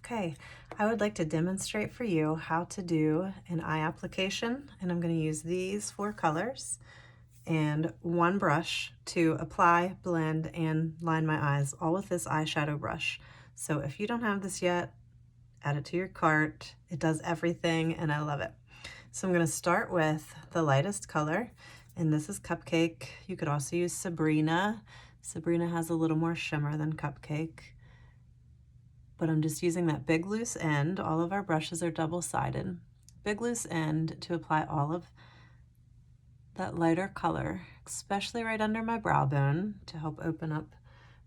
Okay, I would like to demonstrate for you how to do an eye application, and I'm going to use these 4 colors and one brush to apply, blend, and line my eyes, all with this eyeshadow brush. So if you don't have this yet, add it to your cart. It does everything, and I love it. So I'm going to start with the lightest color, and this is Cupcake. You could also use Sabrina. Sabrina has a little more shimmer than Cupcake, but I'm just using that big loose end. All of our brushes are double-sided. Big loose end to apply all of that lighter color, especially right under my brow bone, to help open up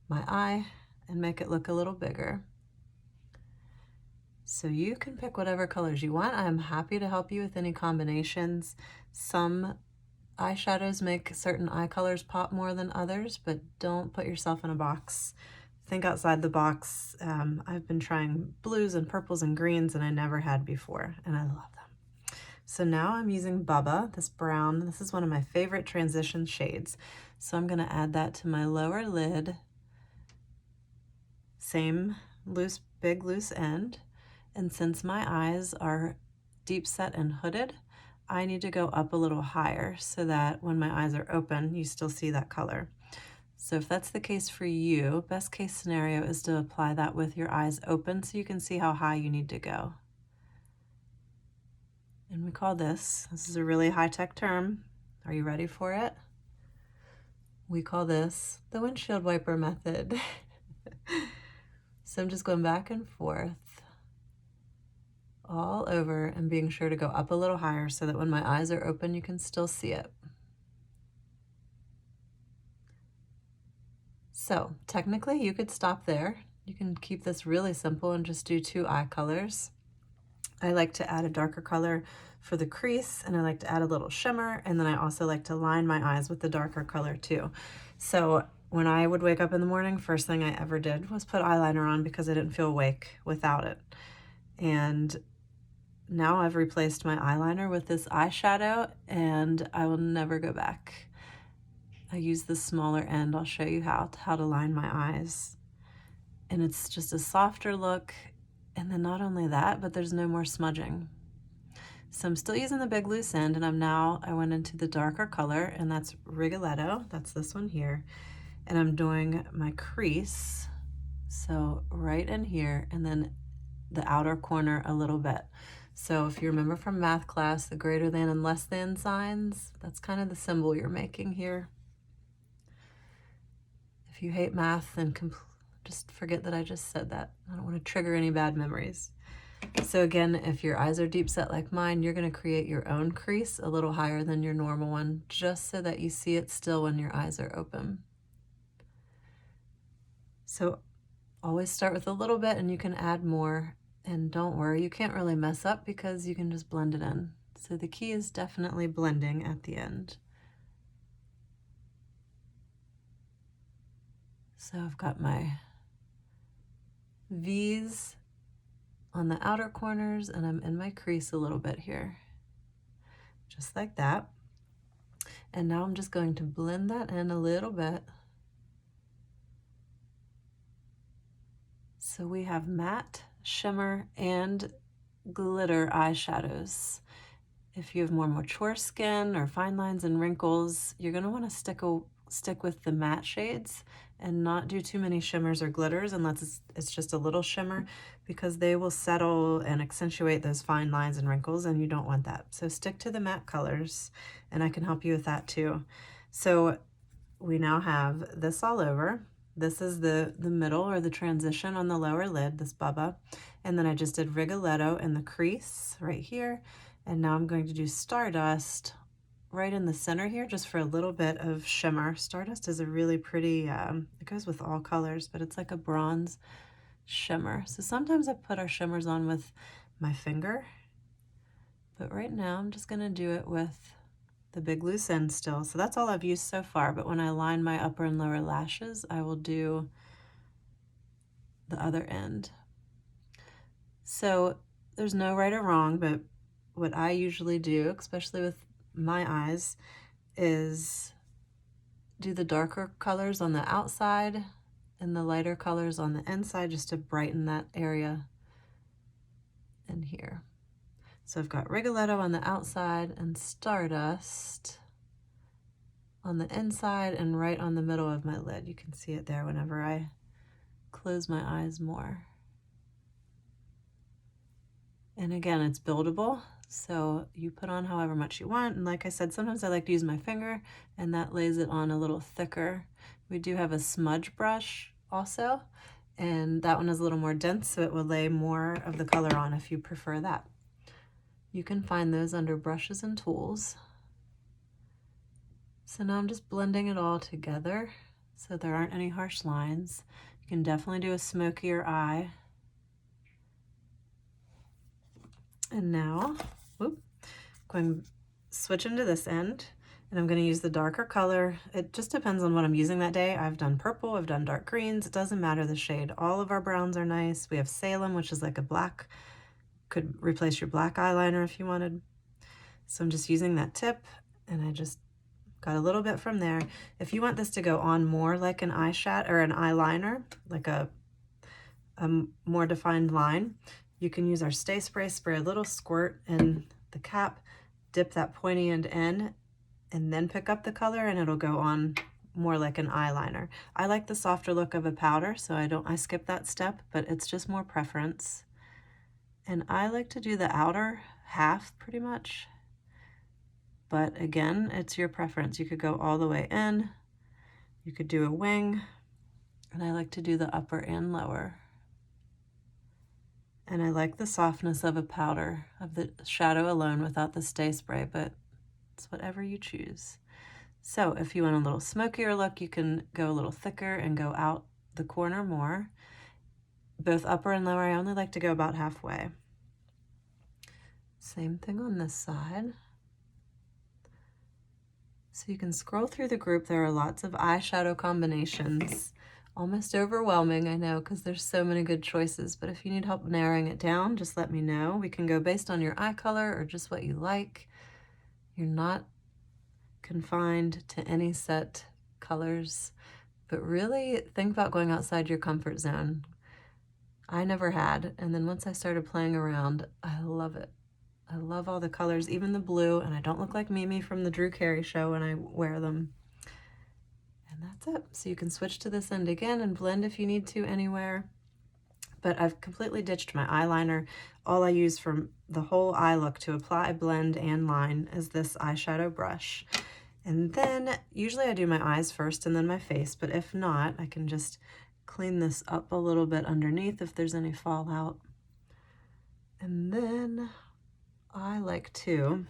my eye and make it look a little bigger. So you can pick whatever colors you want. I'm happy to help you with any combinations. Some eyeshadows make certain eye colors pop more than others, but don't put yourself in a box. Think outside the box. I've been trying blues and purples and greens, and I never had before, and I love them. So now I'm using Bubba, this brown. This is one of my favorite transition shades. So I'm gonna add that to my lower lid. Same loose, big loose end. And since my eyes are deep set and hooded, I need to go up a little higher so that when my eyes are open, you still see that color. So if that's the case for you, best case scenario is to apply that with your eyes open so you can see how high you need to go. And we call this is a really high-tech term. Are you ready for it? We call this the windshield wiper method. So I'm just going back and forth all over and being sure to go up a little higher so that when my eyes are open, you can still see it. So technically you could stop there. You can keep this really simple and just do 2 eye colors. I like to add a darker color for the crease, and I like to add a little shimmer, and then I also like to line my eyes with the darker color too. So when I would wake up in the morning, first thing I ever did was put eyeliner on because I didn't feel awake without it. And now I've replaced my eyeliner with this eyeshadow, and I will never go back. I use the smaller end. I'll show you how to line my eyes. And it's just a softer look. And then not only that, but there's no more smudging. So I'm still using the big loose end, and I went into the darker color, and that's Rigoletto. That's this one here. And I'm doing my crease. So right in here, and then the outer corner a little bit. So if you remember from math class, the greater than and less than signs, that's kind of the symbol you're making here. If you hate math, then just forget that I just said that. I don't want to trigger any bad memories. So again, if your eyes are deep set like mine, you're going to create your own crease a little higher than your normal one, just so that you see it still when your eyes are open. So always start with a little bit, and you can add more. And don't worry, you can't really mess up because you can just blend it in. So the key is definitely blending at the end. So I've got my V's on the outer corners, and I'm in my crease a little bit here, just like that. And now I'm just going to blend that in a little bit. So we have matte, shimmer, and glitter eyeshadows. If you have more mature skin or fine lines and wrinkles, you're going to want to stick with the matte shades and not do too many shimmers or glitters unless it's just a little shimmer, because they will settle and accentuate those fine lines and wrinkles, and you don't want that. So stick to the matte colors, and I can help you with that too. So we now have this all over. This is the middle or the transition on the lower lid, this Bubba. And then I just did Rigoletto in the crease right here. And now I'm going to do Stardust right in the center here, just for a little bit of shimmer. Stardust is a really pretty, it goes with all colors, but it's like a bronze shimmer. So sometimes I put our shimmers on with my finger, but right now I'm just gonna do it with the big loose end still. So that's all I've used so far, but when I line my upper and lower lashes, I will do the other end. So there's no right or wrong, but what I usually do, especially with my eyes, is do the darker colors on the outside and the lighter colors on the inside, just to brighten that area and here. So I've got Rigoletto on the outside and Stardust on the inside and right on the middle of my lid. You can see it there whenever I close my eyes more. And again, it's buildable, so you put on however much you want. And like I said, sometimes I like to use my finger, and that lays it on a little thicker. We do have a smudge brush also, and that one is a little more dense, so it will lay more of the color on if you prefer that. You can find those under brushes and tools. So now I'm just blending it all together so there aren't any harsh lines. You can definitely do a smokier eye. And now, going switch into this end, and I'm going to use the darker color. It just depends on what I'm using that day. I've done purple, I've done dark greens. It doesn't matter the shade. All of our browns are nice. We have Salem, which is like a black, could replace your black eyeliner if you wanted. So I'm just using that tip, and I just got a little bit from there. If you want this to go on more like an eyeshadow or an eyeliner, like a more defined line, you can use our Stay Spray, spray a little squirt in the cap, dip that pointy end in, and then pick up the color, and it'll go on more like an eyeliner. I like the softer look of a powder, so I skip that step, but it's just more preference. And I like to do the outer half pretty much, but again, it's your preference. You could go all the way in, you could do a wing, and I like to do the upper and lower. And I like the softness of a powder, of the shadow alone without the Stay Spray, but it's whatever you choose. So if you want a little smokier look, you can go a little thicker and go out the corner more. Both upper and lower, I only like to go about halfway. Same thing on this side. So you can scroll through the group. There are lots of eyeshadow combinations. Almost overwhelming, I know, because there's so many good choices, but if you need help narrowing it down, just let me know. We can go based on your eye color or just what you like. You're not confined to any set colors, but really think about going outside your comfort zone. I never had, and then once I started playing around, I love it. I love all the colors, even the blue, and I don't look like Mimi from the Drew Carey show when I wear them. And that's it. So you can switch to this end again and blend if you need to anywhere. But I've completely ditched my eyeliner. All I use for the whole eye look to apply, blend, and line is this eyeshadow brush. And then usually I do my eyes first and then my face, but if not, I can just clean this up a little bit underneath if there's any fallout. And then I like to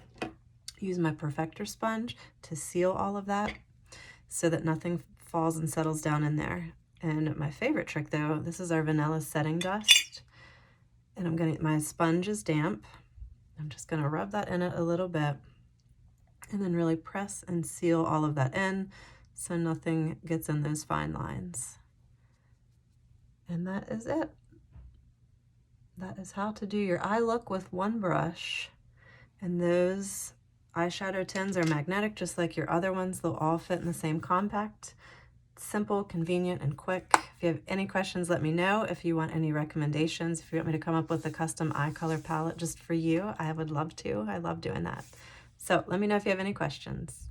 use my Perfector sponge to seal all of that so that nothing falls and settles down in there. And my favorite trick though, this is our vanilla setting dust. And my sponge is damp. I'm just gonna rub that in it a little bit and then really press and seal all of that in so nothing gets in those fine lines. And that is it. That is how to do your eye look with one brush. And those eyeshadow tins are magnetic, just like your other ones. They'll all fit in the same compact. Simple, convenient, and quick. If you have any questions, let me know. If you want any recommendations, if you want me to come up with a custom eye color palette just for you, I would love to. I love doing that. So let me know if you have any questions.